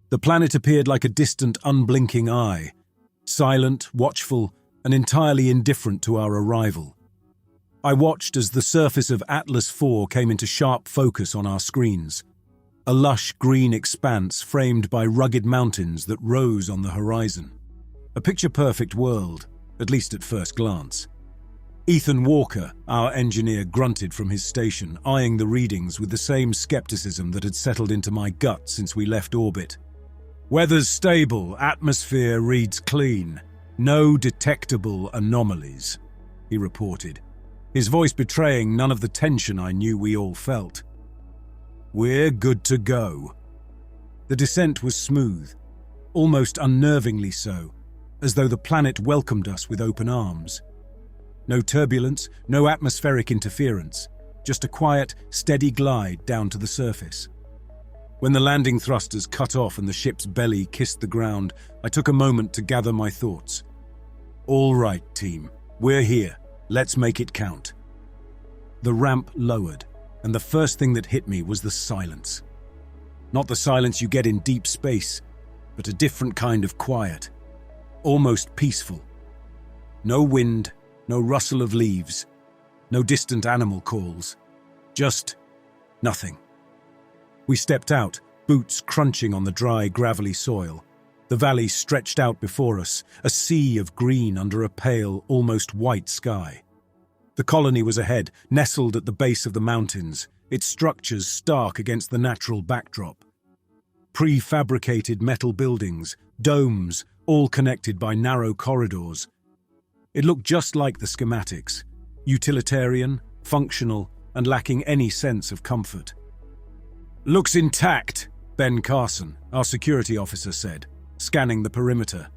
The planet appeared like a distant, unblinking eye, silent, watchful, and entirely indifferent to our arrival. I watched as the surface of Atlas IV came into sharp focus on our screens, a lush green expanse framed by rugged mountains that rose on the horizon. A picture-perfect world, at least at first glance. Ethan Walker, our engineer, grunted from his station, eyeing the readings with the same skepticism that had settled into my gut since we left orbit. "Weather's stable, atmosphere reads clean. No detectable anomalies," he reported, his voice betraying none of the tension I knew we all felt. "We're good to go." The descent was smooth, almost unnervingly so, as though the planet welcomed us with open arms. No turbulence, no atmospheric interference, just a quiet, steady glide down to the surface. When the landing thrusters cut off and the ship's belly kissed the ground, I took a moment to gather my thoughts. "All right, team, we're here. Let's make it count." The ramp lowered, and the first thing that hit me was the silence. Not the silence you get in deep space, but a different kind of quiet, almost peaceful. No wind, no rustle of leaves, no distant animal calls, just nothing. We stepped out, boots crunching on the dry, gravelly soil. The valley stretched out before us, a sea of green under a pale, almost white sky. The colony was ahead, nestled at the base of the mountains, its structures stark against the natural backdrop. Prefabricated metal buildings, domes, all connected by narrow corridors. It looked just like the schematics, utilitarian, functional, and lacking any sense of comfort. "Looks intact," Ben Carson, our security officer, said, scanning the perimeter.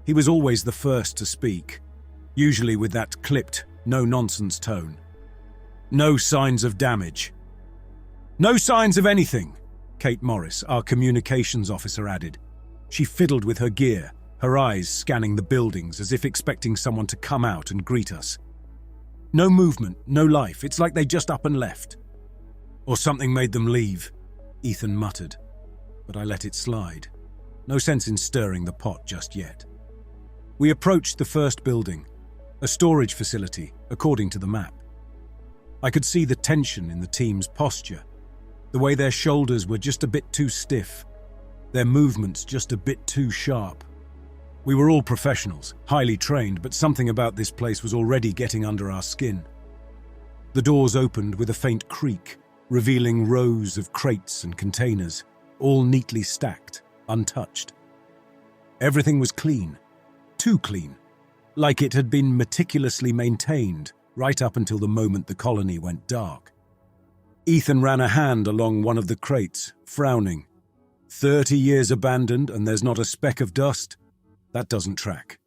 He was always the first to speak, usually with that clipped, no-nonsense tone. "No signs of damage." "No signs of anything," Kate Morris, our communications officer, added. She fiddled with her gear, her eyes scanning the buildings as if expecting someone to come out and greet us. "No movement, no life. It's like they just up and left." "Or something made them leave," Ethan muttered, but I let it slide. No sense in stirring the pot just yet. We approached the first building, a storage facility, according to the map. I could see the tension in the team's posture, the way their shoulders were just a bit too stiff, their movements just a bit too sharp. We were all professionals, highly trained, but something about this place was already getting under our skin. The doors opened with a faint creak, revealing rows of crates and containers, all neatly stacked, untouched. Everything was clean, too clean, like it had been meticulously maintained right up until the moment the colony went dark. Ethan ran a hand along one of the crates, frowning. 30 years abandoned and there's not a speck of dust? That doesn't track.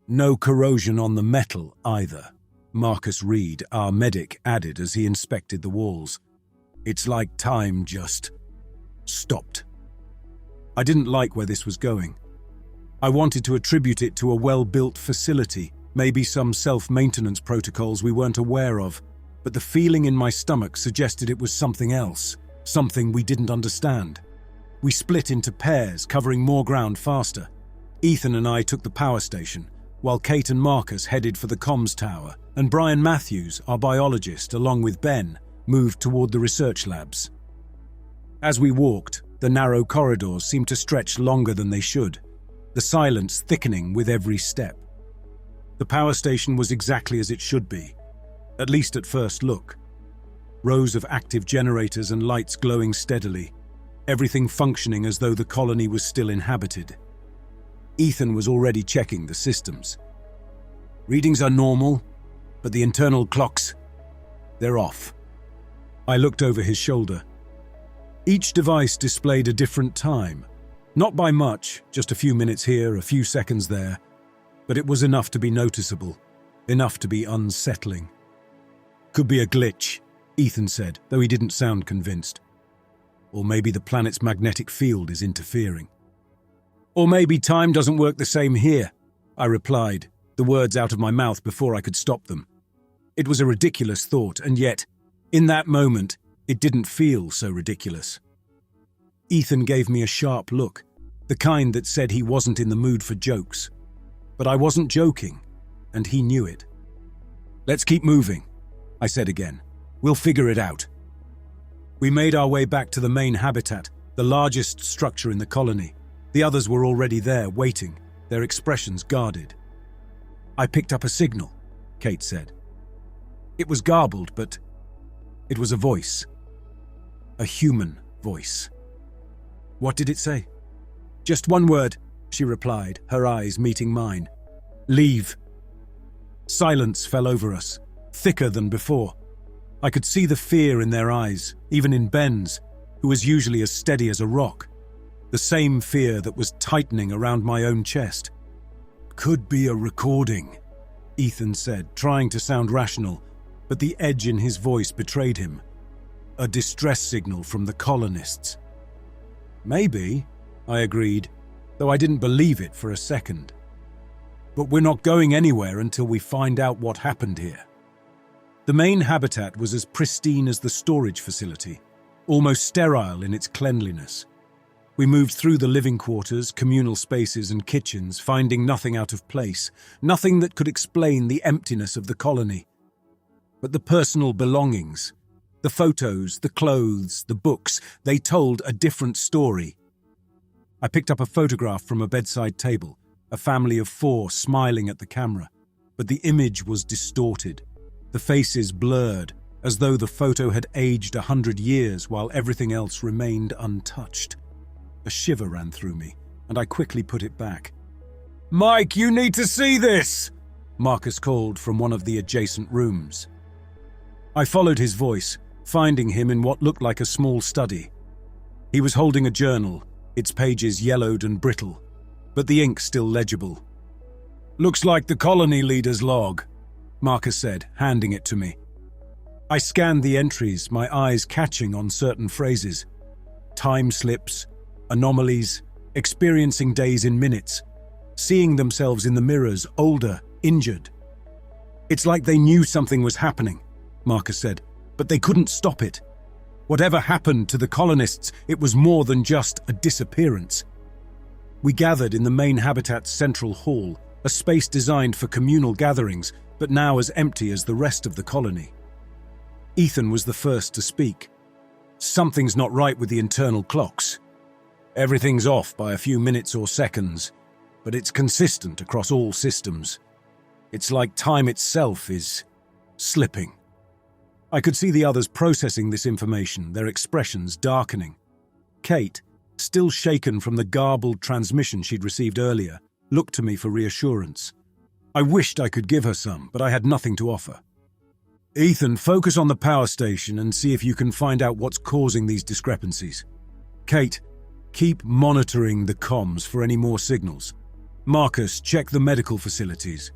No corrosion on the metal either, Marcus Reed, our medic, added as he inspected the walls. It's like time just stopped. I didn't like where this was going. I wanted to attribute it to a well-built facility, maybe some self-maintenance protocols we weren't aware of, but the feeling in my stomach suggested it was something else, something we didn't understand. We split into pairs, covering more ground faster. Ethan and I took the power station, while Kate and Marcus headed for the comms tower, and Brian Matthews, our biologist, along with Ben, moved toward the research labs. As we walked, the narrow corridors seemed to stretch longer than they should, the silence thickening with every step. The power station was exactly as it should be, at least at first look. Rows of active generators and lights glowing steadily, everything functioning as though the colony was still inhabited. Ethan was already checking the systems. Readings are normal, but the internal clocks, they're off. I looked over his shoulder. Each device displayed a different time. Not by much, just a few minutes here, a few seconds there, but it was enough to be noticeable, enough to be unsettling. Could be a glitch, Ethan said, though he didn't sound convinced. Or maybe the planet's magnetic field is interfering. Or maybe time doesn't work the same here, I replied, the words out of my mouth before I could stop them. It was a ridiculous thought, and yet, in that moment, it didn't feel so ridiculous. Ethan gave me a sharp look, the kind that said he wasn't in the mood for jokes. But I wasn't joking, and he knew it. "Let's keep moving," I said again. "We'll figure it out." We made our way back to the main habitat, the largest structure in the colony. The others were already there, waiting, their expressions guarded. "I picked up a signal," Kate said. It was garbled, but it was a voice. A human voice. "What did it say?" "Just one word," she replied, her eyes meeting mine. "Leave." Silence fell over us, thicker than before. I could see the fear in their eyes, even in Ben's, who was usually as steady as a rock. The same fear that was tightening around my own chest. "Could be a recording," Ethan said, trying to sound rational, but the edge in his voice betrayed him. "A distress signal from the colonists." "Maybe," I agreed, though I didn't believe it for a second. "But we're not going anywhere until we find out what happened here." The main habitat was as pristine as the storage facility, almost sterile in its cleanliness. We moved through the living quarters, communal spaces and kitchens, finding nothing out of place, nothing that could explain the emptiness of the colony. But the personal belongings, the photos, the clothes, the books, they told a different story. I picked up a photograph from a bedside table, a family of 4 smiling at the camera, but the image was distorted, the faces blurred, as though the photo had aged 100 years while everything else remained untouched. A shiver ran through me, and I quickly put it back. "Mike, you need to see this!" Marcus called from one of the adjacent rooms. I followed his voice, finding him in what looked like a small study. He was holding a journal, its pages yellowed and brittle, but the ink still legible. "Looks like the colony leader's log," Marcus said, handing it to me. I scanned the entries, my eyes catching on certain phrases. Time slips, anomalies, experiencing days in minutes, seeing themselves in the mirrors, older, injured. "It's like they knew something was happening," Marcus said, "but they couldn't stop it. Whatever happened to the colonists, it was more than just a disappearance." We gathered in the main habitat's central hall, a space designed for communal gatherings, but now as empty as the rest of the colony. Ethan was the first to speak. "Something's not right with the internal clocks. Everything's off by a few minutes or seconds, but it's consistent across all systems. It's like time itself is slipping." I could see the others processing this information, their expressions darkening. Kate, still shaken from the garbled transmission she'd received earlier, looked to me for reassurance. I wished I could give her some, but I had nothing to offer. "Ethan, focus on the power station and see if you can find out what's causing these discrepancies. Kate, keep monitoring the comms for any more signals. Marcus, check the medical facilities.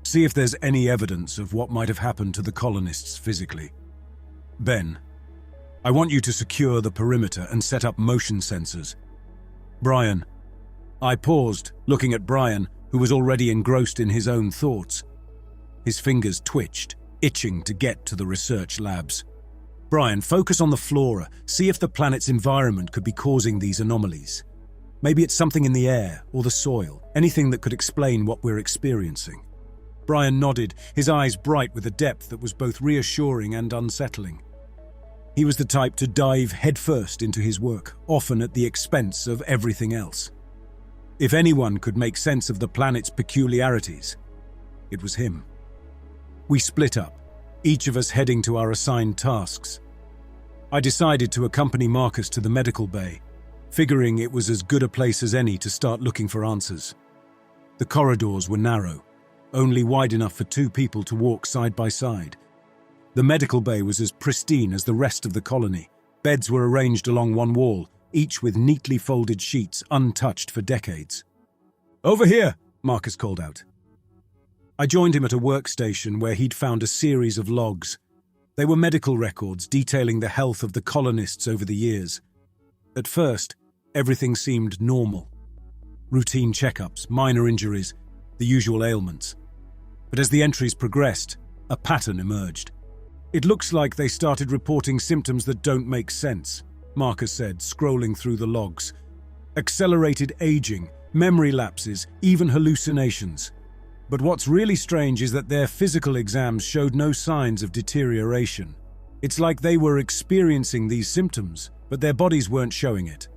See if there's any evidence of what might have happened to the colonists physically. Ben, I want you to secure the perimeter and set up motion sensors. Brian." I paused, looking at Brian, who was already engrossed in his own thoughts. His fingers twitched, itching to get to the research labs. "Brian, focus on the flora. See if the planet's environment could be causing these anomalies. Maybe it's something in the air or the soil, anything that could explain what we're experiencing." Brian nodded, his eyes bright with a depth that was both reassuring and unsettling. He was the type to dive headfirst into his work, often at the expense of everything else. If anyone could make sense of the planet's peculiarities, it was him. We split up, each of us heading to our assigned tasks. I decided to accompany Marcus to the medical bay, figuring it was as good a place as any to start looking for answers. The corridors were narrow, only wide enough for 2 people to walk side by side. The medical bay was as pristine as the rest of the colony. Beds were arranged along one wall, each with neatly folded sheets untouched for decades. "Over here," Marcus called out. I joined him at a workstation where he'd found a series of logs. They were medical records detailing the health of the colonists over the years. At first, everything seemed normal. Routine checkups, minor injuries, the usual ailments. But as the entries progressed, a pattern emerged. "It looks like they started reporting symptoms that don't make sense," Marcus said, scrolling through the logs. Accelerated aging, memory lapses, even hallucinations. But what's really strange is that their physical exams showed no signs of deterioration. It's like they were experiencing these symptoms, but their bodies weren't showing it.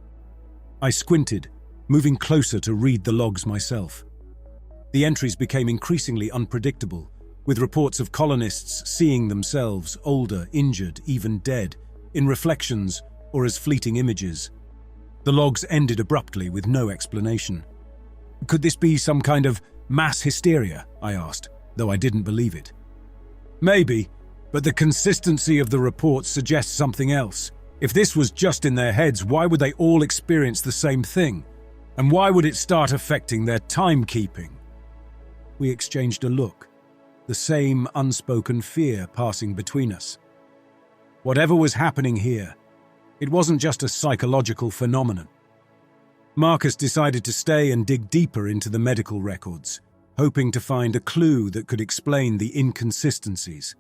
I squinted, moving closer to read the logs myself. The entries became increasingly unpredictable, with reports of colonists seeing themselves older, injured, even dead, in reflections or as fleeting images. The logs ended abruptly with no explanation. Could this be some kind of mass hysteria? I asked, though I didn't believe it. Maybe, but the consistency of the reports suggests something else. If this was just in their heads, why would they all experience the same thing? And why would it start affecting their timekeeping? We exchanged a look, the same unspoken fear passing between us. Whatever was happening here, it wasn't just a psychological phenomenon. Marcus decided to stay and dig deeper into the medical records, hoping to find a clue that could explain the inconsistencies.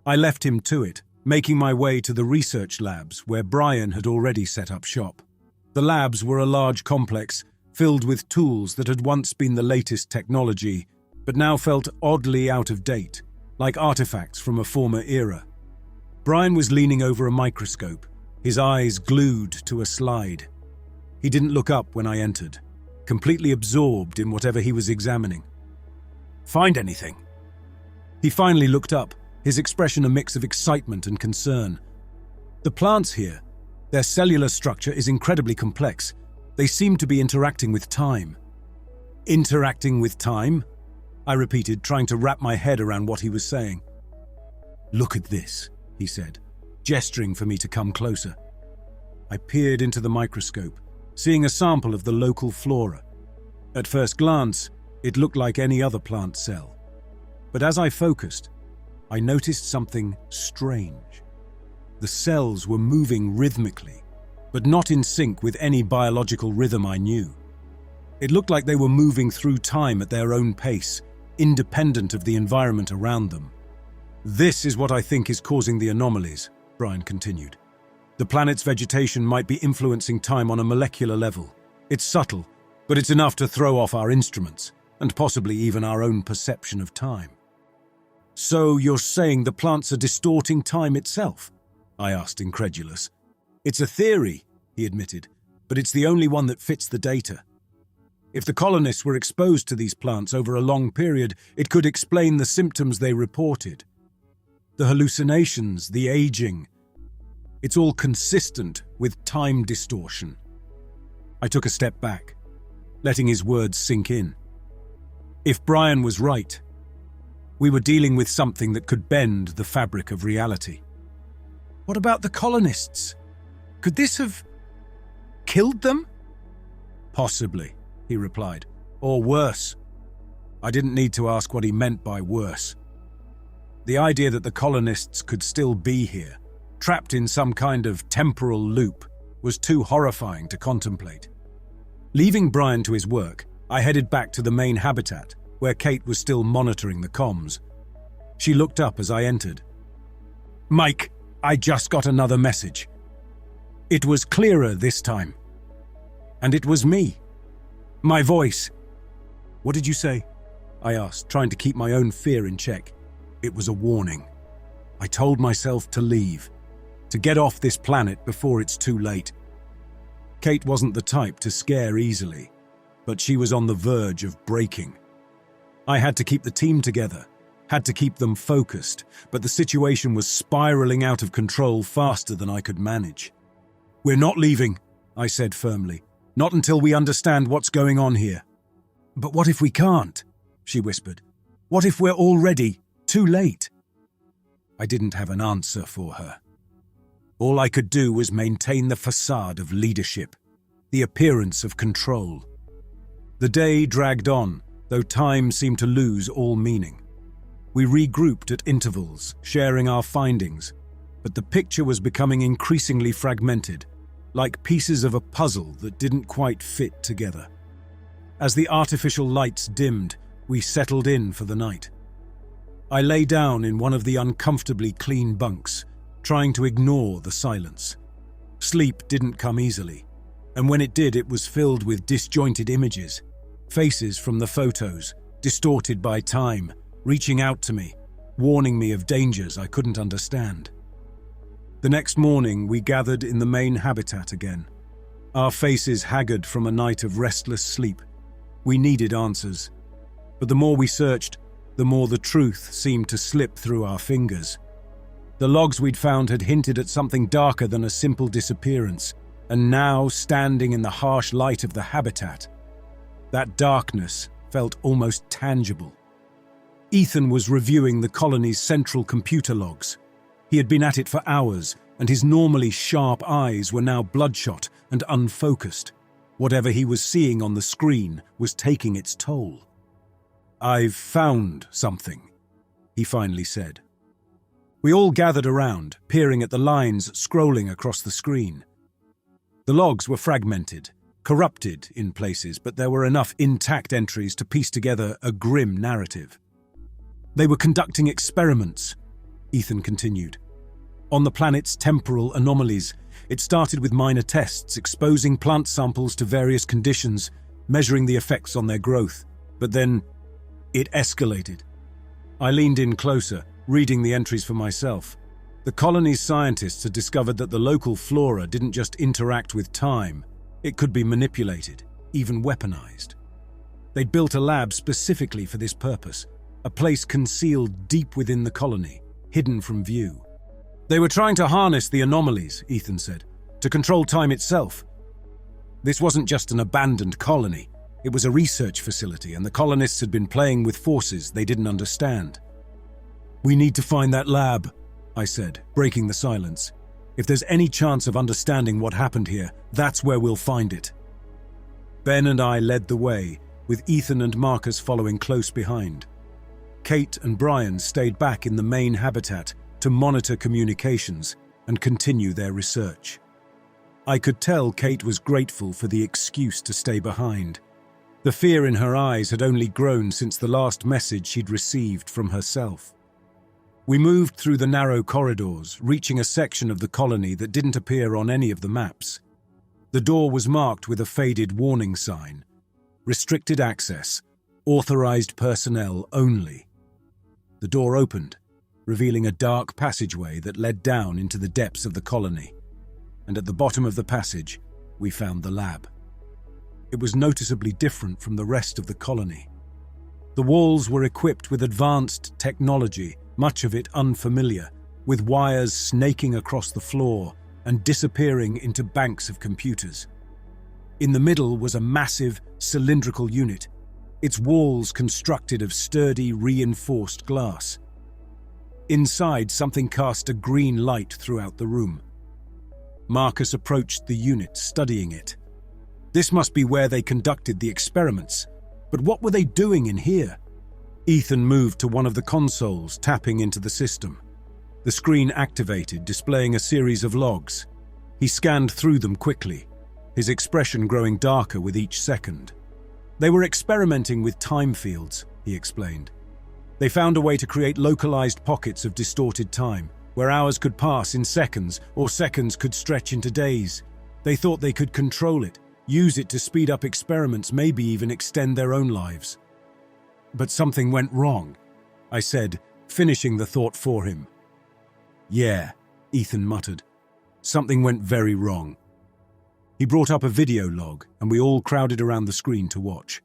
I left him to it, making my way to the research labs where Brian had already set up shop. The labs were a large complex filled with tools that had once been the latest technology, but now felt oddly out of date, like artifacts from a former era. Brian was leaning over a microscope, his eyes glued to a slide. He didn't look up when I entered, completely absorbed in whatever he was examining. "Find anything?" He finally looked up, his expression a mix of excitement and concern. "The plants here, their cellular structure is incredibly complex. They seem to be interacting with time." "Interacting with time?" I repeated, trying to wrap my head around what he was saying. "Look at this," he said, gesturing for me to come closer. I peered into the microscope, seeing a sample of the local flora. At first glance, it looked like any other plant cell. But as I focused, I noticed something strange. The cells were moving rhythmically, but not in sync with any biological rhythm I knew. It looked like they were moving through time at their own pace, independent of the environment around them. "This is what I think is causing the anomalies," Brian continued. "The planet's vegetation might be influencing time on a molecular level. It's subtle, but it's enough to throw off our instruments, and possibly even our own perception of time." "So you're saying the plants are distorting time itself?" I asked, incredulous. "It's a theory," he admitted, "but it's the only one that fits the data. If the colonists were exposed to these plants over a long period, it could explain the symptoms they reported. The hallucinations, the aging. It's all consistent with time distortion." I took a step back, letting his words sink in. If Brian was right, we were dealing with something that could bend the fabric of reality. "What about the colonists? Could this have killed them?" "Possibly," he replied, "or worse." I didn't need to ask what he meant by worse. The idea that the colonists could still be here, trapped in some kind of temporal loop, was too horrifying to contemplate. Leaving Brian to his work, I headed back to the main habitat, where Kate was still monitoring the comms. She looked up as I entered. "Mike, I just got another message." It was clearer this time. And it was me. My voice. "What did you say?" I asked, trying to keep my own fear in check. It was a warning. I told myself to leave, to get off this planet before it's too late. Kate wasn't the type to scare easily, but she was on the verge of breaking. I had to keep the team together, had to keep them focused, but the situation was spiraling out of control faster than I could manage. "We're not leaving," I said firmly. "Not until we understand what's going on here." "But what if we can't?" she whispered. "What if we're already too late?" I didn't have an answer for her. All I could do was maintain the facade of leadership, the appearance of control. The day dragged on, though time seemed to lose all meaning. We regrouped at intervals, sharing our findings, but the picture was becoming increasingly fragmented, like pieces of a puzzle that didn't quite fit together. As the artificial lights dimmed, we settled in for the night. I lay down in one of the uncomfortably clean bunks, trying to ignore the silence. Sleep didn't come easily, and when it did, it was filled with disjointed images, faces from the photos, distorted by time, reaching out to me, warning me of dangers I couldn't understand. The next morning, we gathered in the main habitat again, our faces haggard from a night of restless sleep. We needed answers, but the more we searched, the more the truth seemed to slip through our fingers. The logs we'd found had hinted at something darker than a simple disappearance, and now, standing in the harsh light of the habitat, that darkness felt almost tangible. Ethan was reviewing the colony's central computer logs. He had been at it for hours, and his normally sharp eyes were now bloodshot and unfocused. Whatever he was seeing on the screen was taking its toll. "I've found something," he finally said. We all gathered around, peering at the lines scrolling across the screen. The logs were fragmented, corrupted in places, but there were enough intact entries to piece together a grim narrative. "They were conducting experiments," Ethan continued, "on the planet's temporal anomalies. It started with minor tests, exposing plant samples to various conditions, measuring the effects on their growth. But then it escalated." I leaned in closer, reading the entries for myself. The colony's scientists had discovered that the local flora didn't just interact with time, it could be manipulated, even weaponized. They'd built a lab specifically for this purpose, a place concealed deep within the colony, hidden from view. "They were trying to harness the anomalies," Ethan said, "to control time itself. This wasn't just an abandoned colony, it was a research facility, and the colonists had been playing with forces they didn't understand." "We need to find that lab," I said, breaking the silence. "If there's any chance of understanding what happened here, that's where we'll find it." Ben and I led the way, with Ethan and Marcus following close behind. Kate and Brian stayed back in the main habitat to monitor communications and continue their research. I could tell Kate was grateful for the excuse to stay behind. The fear in her eyes had only grown since the last message she'd received from herself. We moved through the narrow corridors, reaching a section of the colony that didn't appear on any of the maps. The door was marked with a faded warning sign: "Restricted access, authorized personnel only." The door opened, revealing a dark passageway that led down into the depths of the colony, and at the bottom of the passage, we found the lab. It was noticeably different from the rest of the colony. The walls were equipped with advanced technology, much of it unfamiliar, with wires snaking across the floor and disappearing into banks of computers. In the middle was a massive, cylindrical unit, its walls constructed of sturdy, reinforced glass. Inside, something cast a green light throughout the room. Marcus approached the unit, studying it. This must be where they conducted the experiments, but what were they doing in here? Ethan moved to one of the consoles, tapping into the system. The screen activated, displaying a series of logs. He scanned through them quickly, his expression growing darker with each second. "They were experimenting with time fields," he explained. "They found a way to create localized pockets of distorted time, where hours could pass in seconds or seconds could stretch into days. They thought they could control it, use it to speed up experiments, maybe even extend their own lives." "But something went wrong," I said, finishing the thought for him. "Yeah," Ethan muttered. "Something went very wrong." He brought up a video log, and we all crowded around the screen to watch.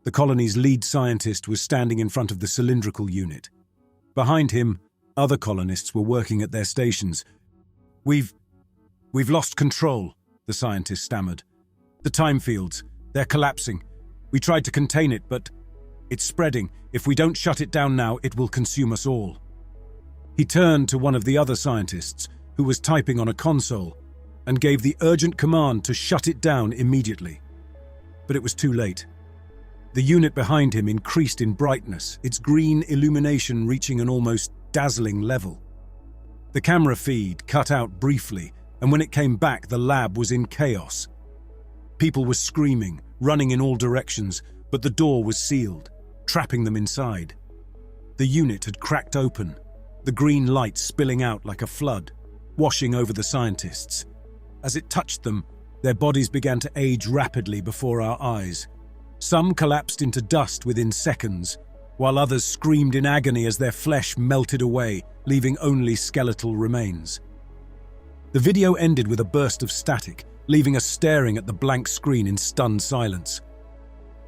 The colony's lead scientist was standing in front of the cylindrical unit. Behind him, other colonists were working at their stations. We've lost control," the scientist stammered. "The time fields, they're collapsing. We tried to contain it, but it's spreading. If we don't shut it down now, it will consume us all." He turned to one of the other scientists, who was typing on a console, and gave the urgent command to shut it down immediately. But it was too late. The unit behind him increased in brightness, its green illumination reaching an almost dazzling level. The camera feed cut out briefly, and when it came back, the lab was in chaos. People were screaming, running in all directions, but the door was sealed, trapping them inside. The unit had cracked open, the green light spilling out like a flood, washing over the scientists. As it touched them, their bodies began to age rapidly before our eyes. Some collapsed into dust within seconds, while others screamed in agony as their flesh melted away, leaving only skeletal remains. The video ended with a burst of static, leaving us staring at the blank screen in stunned silence.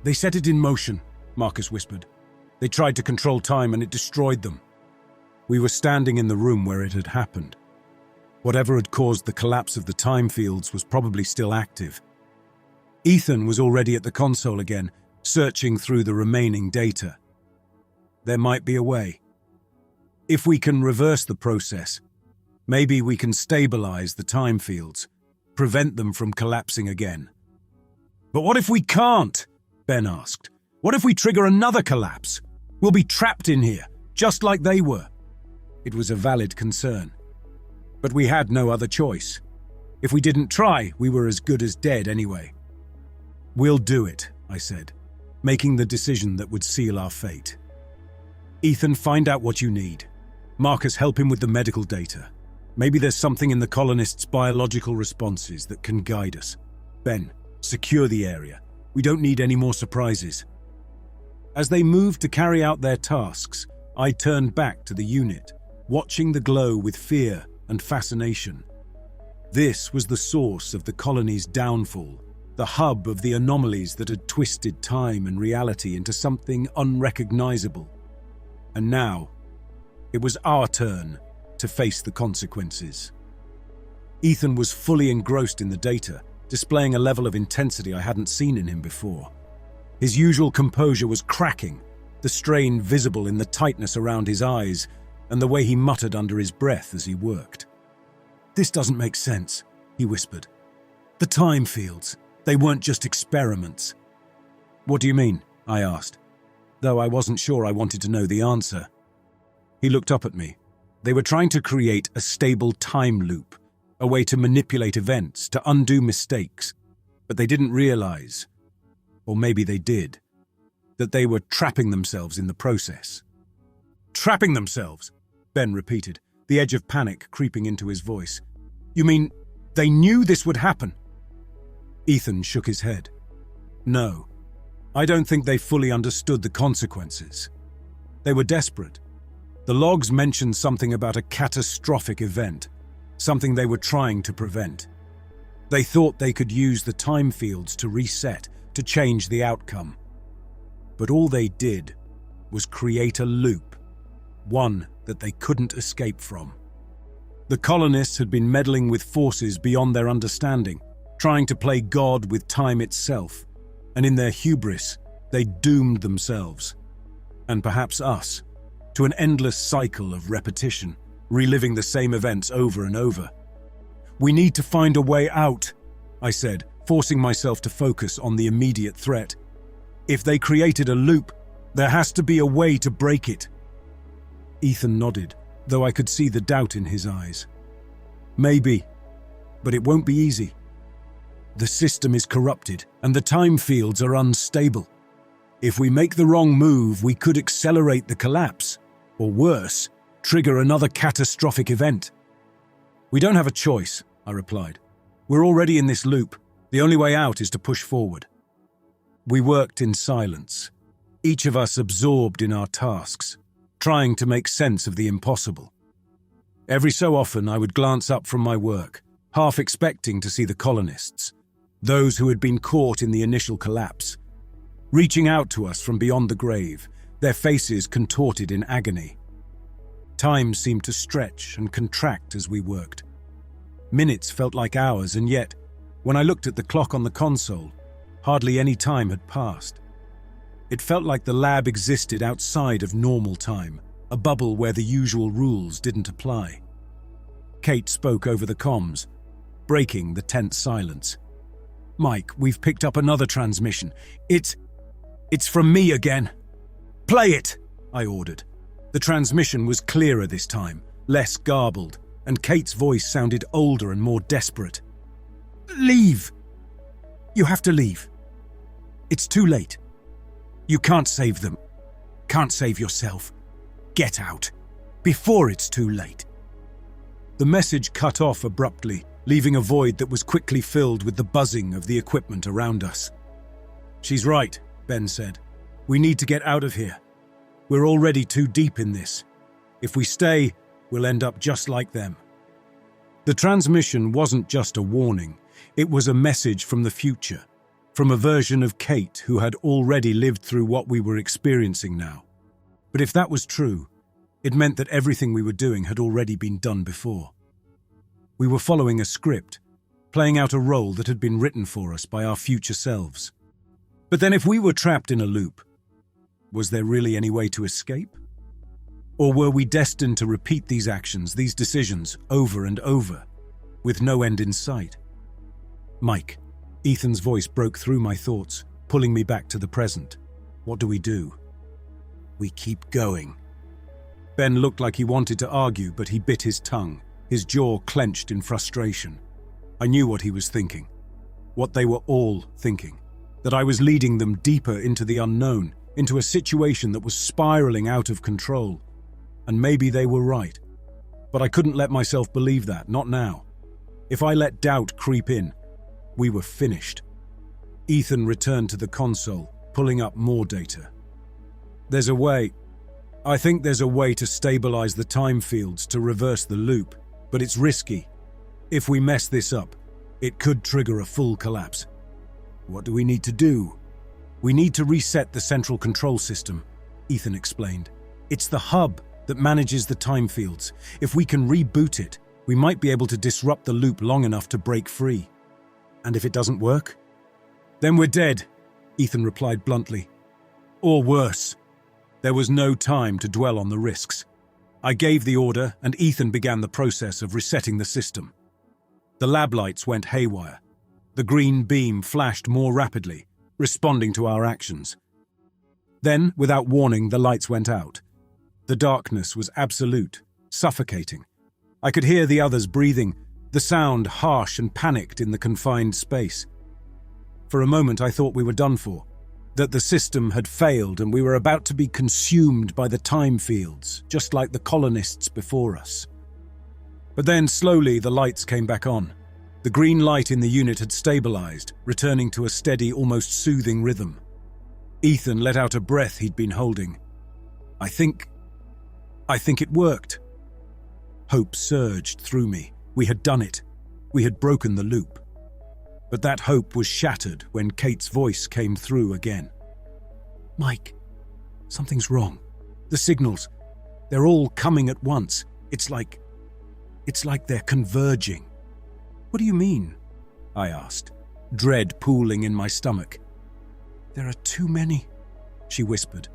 "They set it in motion," Marcus whispered. "They tried to control time and it destroyed them." We were standing in the room where it had happened. Whatever had caused the collapse of the time fields was probably still active. Ethan was already at the console again, searching through the remaining data. There might be a way. If we can reverse the process, maybe we can stabilize the time fields, prevent them from collapsing again. "But what if we can't?" Ben asked. "What if we trigger another collapse? We'll be trapped in here, just like they were." It was a valid concern. But we had no other choice. If we didn't try, we were as good as dead anyway. "We'll do it," I said, making the decision that would seal our fate. "Ethan, find out what you need. Marcus, help him with the medical data. Maybe there's something in the colonists' biological responses that can guide us. Ben, secure the area. We don't need any more surprises." As they moved to carry out their tasks, I turned back to the unit, watching the glow with fear and fascination. This was the source of the colony's downfall, the hub of the anomalies that had twisted time and reality into something unrecognizable. And now, it was our turn to face the consequences. Ethan was fully engrossed in the data, displaying a level of intensity I hadn't seen in him before. His usual composure was cracking, the strain visible in the tightness around his eyes and the way he muttered under his breath as he worked. "This doesn't make sense," he whispered. "The time fields, they weren't just experiments." "What do you mean?" I asked, though I wasn't sure I wanted to know the answer. He looked up at me. "They were trying to create a stable time loop, a way to manipulate events, to undo mistakes, but they didn't realize, or maybe they did, that they were trapping themselves in the process." "Trapping themselves?" Ben repeated, the edge of panic creeping into his voice. "You mean they knew this would happen?" Ethan shook his head. "No, I don't think they fully understood the consequences. They were desperate. The logs mentioned something about a catastrophic event, something they were trying to prevent. They thought they could use the time fields to reset, to change the outcome. But all they did was create a loop, one that they couldn't escape from. The colonists had been meddling with forces beyond their understanding, trying to play God with time itself, and in their hubris, they doomed themselves, and perhaps us, to an endless cycle of repetition, reliving the same events over and over. "We need to find a way out," I said, forcing myself to focus on the immediate threat. "If they created a loop, there has to be a way to break it." Ethan nodded, though I could see the doubt in his eyes. "Maybe, but it won't be easy. The system is corrupted, and the time fields are unstable. If we make the wrong move, we could accelerate the collapse, or worse, trigger another catastrophic event." "We don't have a choice," I replied. "We're already in this loop. The only way out is to push forward." We worked in silence, each of us absorbed in our tasks, trying to make sense of the impossible. Every so often I would glance up from my work, half expecting to see the colonists, those who had been caught in the initial collapse, reaching out to us from beyond the grave, their faces contorted in agony. Time seemed to stretch and contract as we worked. Minutes felt like hours, and yet, when I looked at the clock on the console, hardly any time had passed. It felt like the lab existed outside of normal time, a bubble where the usual rules didn't apply. Kate spoke over the comms, breaking the tense silence. "Mike, we've picked up another transmission. It's from me again." "Play it," I ordered. The transmission was clearer this time, less garbled, and Kate's voice sounded older and more desperate. "Leave. You have to leave. It's too late. You can't save them. Can't save yourself. Get out, before it's too late." The message cut off abruptly, leaving a void that was quickly filled with the buzzing of the equipment around us. "She's right," Ben said. "We need to get out of here. We're already too deep in this. If we stay, we'll end up just like them." The transmission wasn't just a warning. It was a message from the future, from a version of Kate who had already lived through what we were experiencing now. But if that was true, it meant that everything we were doing had already been done before. We were following a script, playing out a role that had been written for us by our future selves. But then if we were trapped in a loop, was there really any way to escape? Or were we destined to repeat these actions, these decisions, over and over, with no end in sight? "Mike," Ethan's voice broke through my thoughts, pulling me back to the present. "What do we do?" "We keep going." Ben looked like he wanted to argue, but he bit his tongue, his jaw clenched in frustration. I knew what he was thinking, what they were all thinking, that I was leading them deeper into the unknown, into a situation that was spiraling out of control. And maybe they were right. But I couldn't let myself believe that, not now. If I let doubt creep in, we were finished. Ethan returned to the console, pulling up more data. I think there's a way to stabilize the time fields to reverse the loop, but it's risky. If we mess this up, it could trigger a full collapse." "What do we need to do?" "We need to reset the central control system," Ethan explained. "It's the hub that manages the time fields. If we can reboot it, we might be able to disrupt the loop long enough to break free." "And if it doesn't work?" "Then we're dead," Ethan replied bluntly. "Or worse." There was no time to dwell on the risks. I gave the order, and Ethan began the process of resetting the system. The lab lights went haywire. The green beam flashed more rapidly, responding to our actions. Then, without warning, the lights went out. The darkness was absolute, suffocating. I could hear the others breathing, the sound harsh and panicked in the confined space. For a moment I thought we were done for, that the system had failed and we were about to be consumed by the time fields, just like the colonists before us. But then slowly the lights came back on. The green light in the unit had stabilized, returning to a steady, almost soothing rhythm. Ethan let out a breath he'd been holding. I think it worked. Hope surged through me. We had done it. We had broken the loop. But that hope was shattered when Kate's voice came through again. "Mike, something's wrong. The signals, they're all coming at once. It's like they're converging." "What do you mean?" I asked, dread pooling in my stomach. "There are too many," she whispered.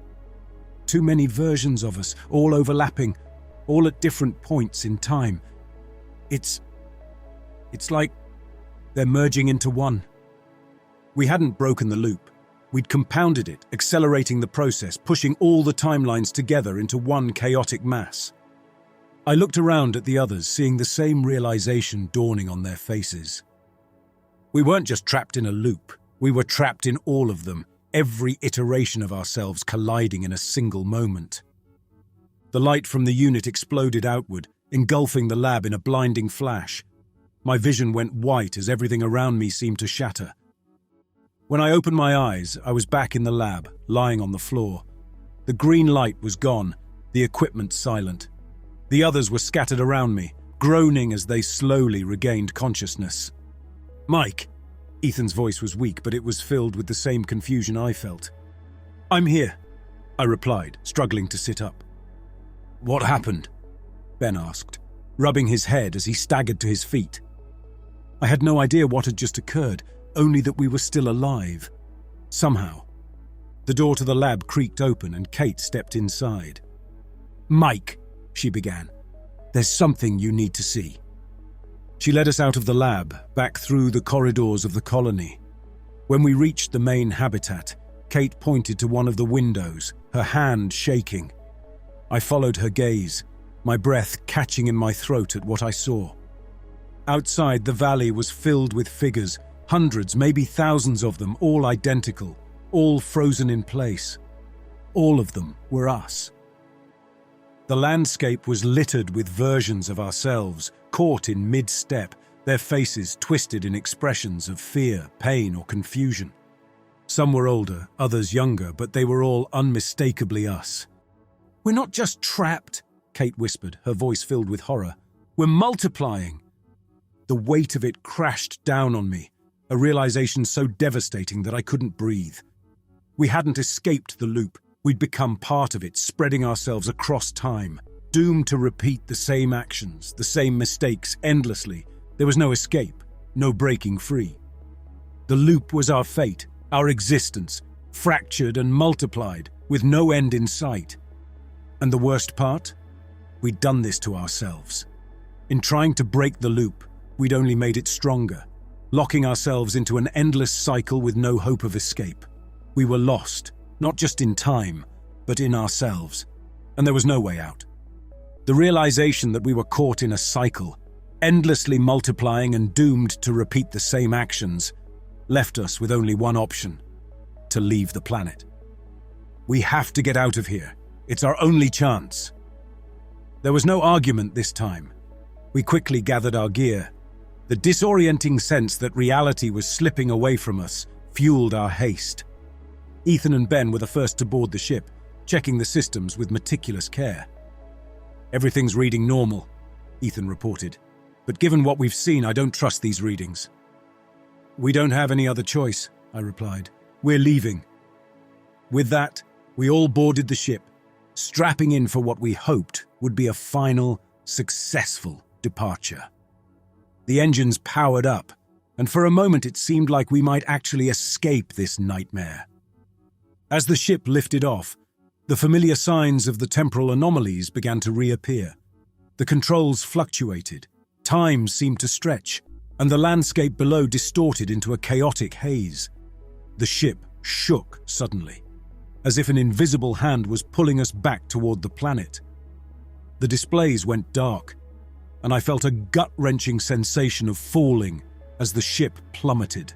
"Too many versions of us, all overlapping, all at different points in time. It's like they're merging into one." We hadn't broken the loop. We'd compounded it, accelerating the process, pushing all the timelines together into one chaotic mass. I looked around at the others, seeing the same realization dawning on their faces. We weren't just trapped in a loop. We were trapped in all of them, every iteration of ourselves colliding in a single moment. The light from the unit exploded outward, engulfing the lab in a blinding flash. My vision went white as everything around me seemed to shatter. When I opened my eyes, I was back in the lab, lying on the floor. The green light was gone, the equipment silent. The others were scattered around me, groaning as they slowly regained consciousness. "Mike!" Ethan's voice was weak, but it was filled with the same confusion I felt. "I'm here," I replied, struggling to sit up. "What happened?" Ben asked, rubbing his head as he staggered to his feet. I had no idea what had just occurred, only that we were still alive. Somehow. The door to the lab creaked open and Kate stepped inside. "Mike," she began, "there's something you need to see." She led us out of the lab, back through the corridors of the colony. When we reached the main habitat, Kate pointed to one of the windows, her hand shaking. I followed her gaze, my breath catching in my throat at what I saw. Outside, the valley was filled with figures, hundreds, maybe thousands of them, all identical, all frozen in place. All of them were us. The landscape was littered with versions of ourselves, caught in mid-step, their faces twisted in expressions of fear, pain, or confusion. Some were older, others younger, but they were all unmistakably us. "We're not just trapped," Kate whispered, her voice filled with horror. "We're multiplying." The weight of it crashed down on me, a realization so devastating that I couldn't breathe. We hadn't escaped the loop. We'd become part of it, spreading ourselves across time, doomed to repeat the same actions, the same mistakes endlessly. There was no escape, no breaking free. The loop was our fate, our existence, fractured and multiplied, with no end in sight. And the worst part? We'd done this to ourselves. In trying to break the loop, we'd only made it stronger, locking ourselves into an endless cycle with no hope of escape. We were lost, not just in time, but in ourselves, and there was no way out. The realization that we were caught in a cycle, endlessly multiplying and doomed to repeat the same actions, left us with only one option: to leave the planet. We have to get out of here. It's our only chance. There was no argument this time. We quickly gathered our gear. The disorienting sense that reality was slipping away from us fueled our haste. Ethan and Ben were the first to board the ship, checking the systems with meticulous care. "Everything's reading normal," Ethan reported. "But given what we've seen, I don't trust these readings." "We don't have any other choice," I replied. "We're leaving." With that, we all boarded the ship, strapping in for what we hoped would be a final, successful departure. The engines powered up, and for a moment it seemed like we might actually escape this nightmare. As the ship lifted off, the familiar signs of the temporal anomalies began to reappear. The controls fluctuated, time seemed to stretch, and the landscape below distorted into a chaotic haze. The ship shook suddenly, as if an invisible hand was pulling us back toward the planet. The displays went dark, and I felt a gut-wrenching sensation of falling as the ship plummeted.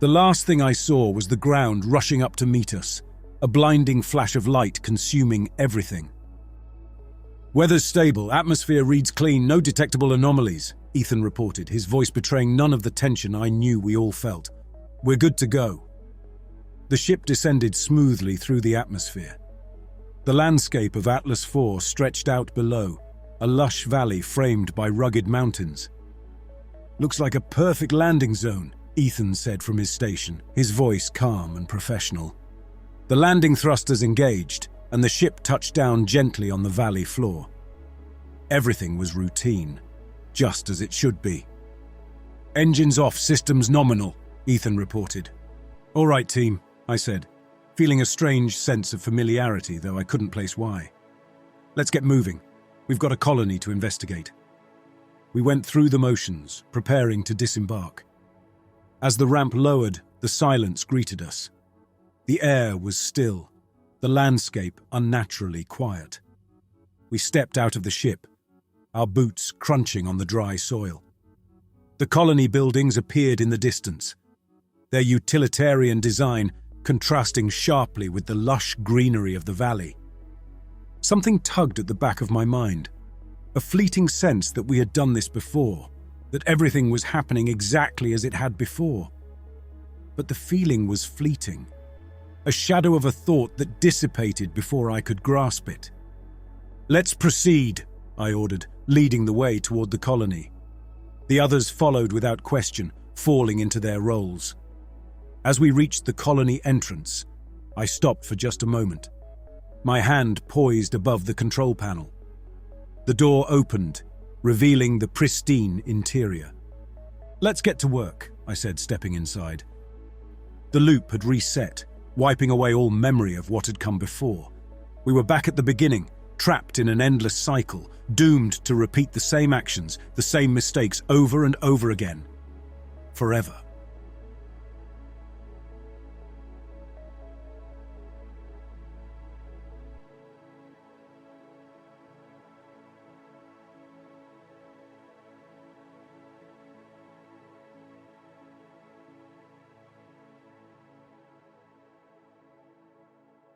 The last thing I saw was the ground rushing up to meet us, a blinding flash of light consuming everything. "Weather's stable, atmosphere reads clean, no detectable anomalies," Ethan reported, his voice betraying none of the tension I knew we all felt. "We're good to go." The ship descended smoothly through the atmosphere. The landscape of Atlas IV stretched out below, a lush valley framed by rugged mountains. "Looks like a perfect landing zone," Ethan said from his station, his voice calm and professional. The landing thrusters engaged, and the ship touched down gently on the valley floor. Everything was routine, just as it should be. "Engines off, systems nominal," Ethan reported. "All right, team," I said, feeling a strange sense of familiarity, though I couldn't place why. "Let's get moving. We've got a colony to investigate." We went through the motions, preparing to disembark. As the ramp lowered, the silence greeted us. The air was still, the landscape unnaturally quiet. We stepped out of the ship, our boots crunching on the dry soil. The colony buildings appeared in the distance, their utilitarian design contrasting sharply with the lush greenery of the valley. Something tugged at the back of my mind, a fleeting sense that we had done this before, that everything was happening exactly as it had before. But the feeling was fleeting, a shadow of a thought that dissipated before I could grasp it. "Let's proceed," I ordered, leading the way toward the colony. The others followed without question, falling into their roles. As we reached the colony entrance, I stopped for just a moment, my hand poised above the control panel. The door opened, revealing the pristine interior. "Let's get to work," I said, stepping inside. The loop had reset, wiping away all memory of what had come before. We were back at the beginning, trapped in an endless cycle, doomed to repeat the same actions, the same mistakes over and over again. Forever.